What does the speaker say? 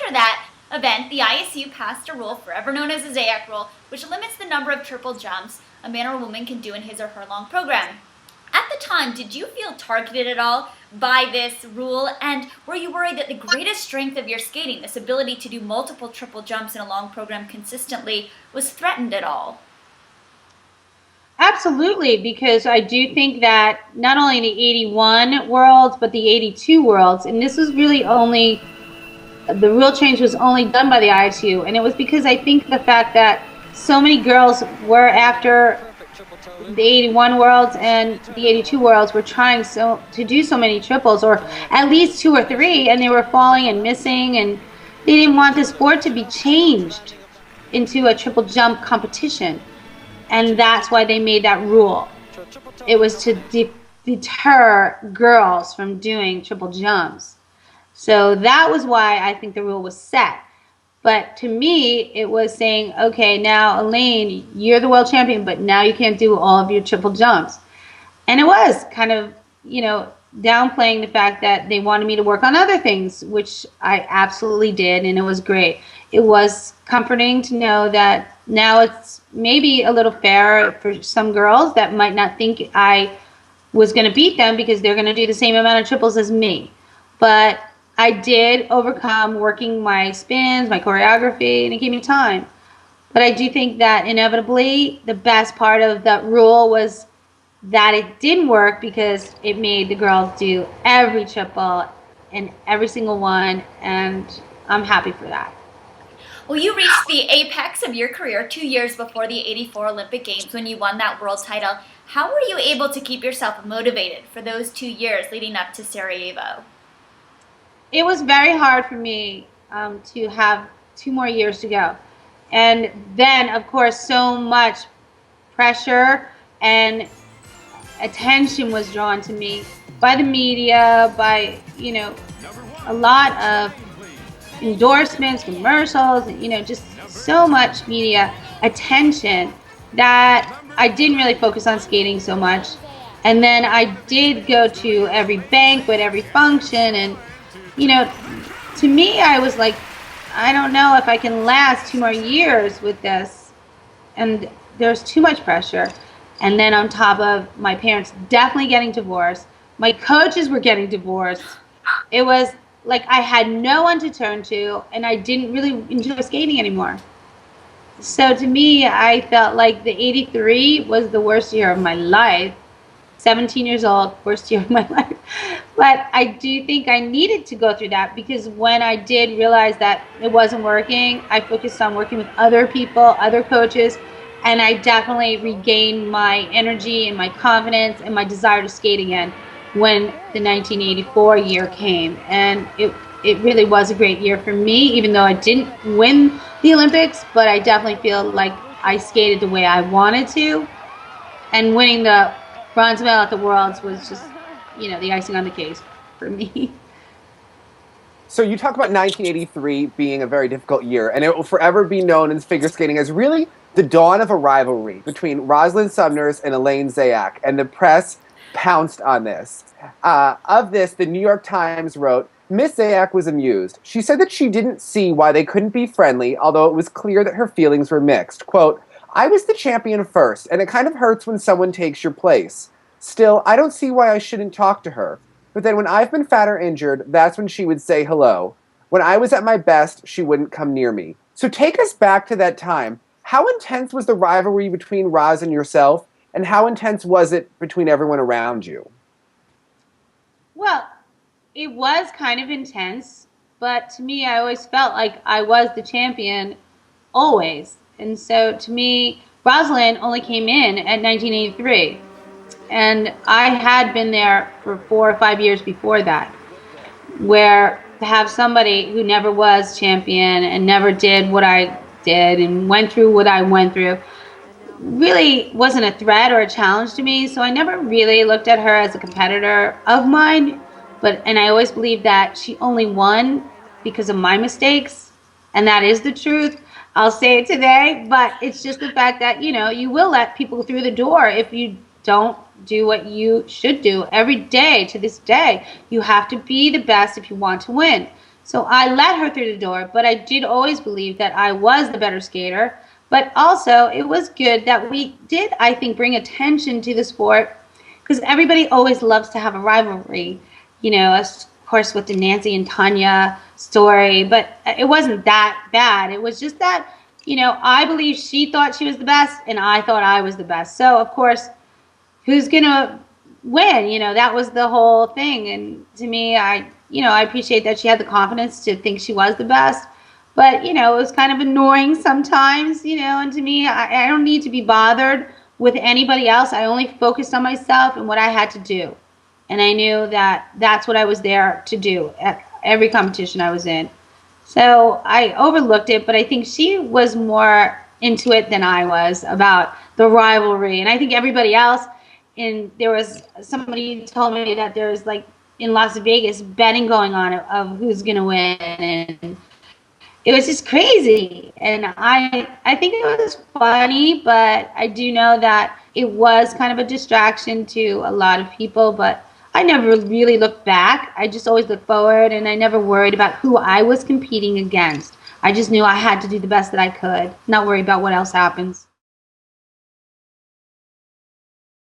after that event, the ISU passed a rule forever known as the Zayak Rule, which limits the number of triple jumps a man or woman can do in his or her long program. At the time, did you feel targeted at all by this rule, and were you worried that the greatest strength of your skating, this ability to do multiple triple jumps in a long program consistently, was threatened at all? Absolutely, because I do think that not only the 81 worlds, but the 82 worlds, and this was really only, the rule change was only done by the ISU, and it was because I think the fact that so many girls were after the 81 worlds and the 82 worlds were trying to do so many triples, or at least 2 or 3, and they were falling and missing, and they didn't want the sport to be changed into a triple jump competition. And that's why they made that rule. It was to deter girls from doing triple jumps. So that was why I think the rule was set. But to me, it was saying, okay, now Elaine, you're the world champion, but now you can't do all of your triple jumps. And it was kind of, downplaying the fact that they wanted me to work on other things, which I absolutely did, and it was great. It was comforting to know that now it's maybe a little fairer for some girls that might not think I was going to beat them because they're going to do the same amount of triples as me. But I did overcome working my spins, my choreography, and it gave me time. But I do think that inevitably the best part of that rule was that it didn't work because it made the girls do every triple and every single one, and I'm happy for that. Well, you reached the apex of your career 2 years before the 84 Olympic Games when you won that world title. How were you able to keep yourself motivated for those 2 years leading up to Sarajevo? It was very hard for me to have 2 more years to go. And then, of course, so much pressure and attention was drawn to me by the media, by, a lot of endorsements, commercials, just so much media attention that I didn't really focus on skating so much. And then I did go to every banquet, every function, and, to me, I was like, I don't know if I can last 2 more years with this. And there's too much pressure. And then on top of my parents definitely getting divorced, my coaches were getting divorced. It was like I had no one to turn to, and I didn't really enjoy skating anymore. So to me, I felt like the 83 was the worst year of my life. 17 years old, worst year of my life. But I do think I needed to go through that because when I did realize that it wasn't working, I focused on working with other people, other coaches, and I definitely regained my energy and my confidence and my desire to skate again when the 1984 year came. And it really was a great year for me, even though I didn't win the Olympics, but I definitely feel like I skated the way I wanted to. And winning the bronze medal at the Worlds was just, the icing on the cake for me. So you talk about 1983 being a very difficult year, and it will forever be known in figure skating as really the dawn of a rivalry between Rosalind Sumners and Elaine Zayak, and the press pounced on this. Of this, the New York Times wrote, Miss Zayak was amused. She said that she didn't see why they couldn't be friendly, although it was clear that her feelings were mixed. Quote, I was the champion first, and it kind of hurts when someone takes your place. Still, I don't see why I shouldn't talk to her. But then when I've been fat or injured, that's when she would say hello. When I was at my best, she wouldn't come near me. So take us back to that time. How intense was the rivalry between Roz and yourself, and how intense was it between everyone around you? Well, it was kind of intense, but to me, I always felt like I was the champion, always. And so to me, Rosalind only came in at 1983. And I had been there for 4 or 5 years before that, where to have somebody who never was champion and never did what I did and went through what I went through really wasn't a threat or a challenge to me. So I never really looked at her as a competitor of mine. And I always believed that she only won because of my mistakes. And that is the truth. I'll say it today, but it's just the fact that, you will let people through the door if you don't do what you should do every day to this day. You have to be the best if you want to win. So I let her through the door, but I did always believe that I was the better skater. But also, it was good that we did, I think, bring attention to the sport, because everybody always loves to have a rivalry, you know, of course, with the Nancy and Tanya story. But it wasn't that bad. It was just that, you know, I believe she thought she was the best, and I thought I was the best. So, of course, who's going to win? You know, that was the whole thing. And to me, I appreciate that she had the confidence to think she was the best. But, you know, it was kind of annoying sometimes, you know, and to me, I don't need to be bothered with anybody else. I only focused on myself and what I had to do. And I knew that that's what I was there to do at every competition I was in. So I overlooked it, but I think she was more into it than I was about the rivalry. And I think everybody else, there was somebody told me that there's like in Las Vegas betting going on of who's going to win. And it was just crazy. And I think it was funny, but I do know that it was kind of a distraction to a lot of people. But I never really looked back. I just always looked forward, and I never worried about who I was competing against. I just knew I had to do the best that I could, not worry about what else happens.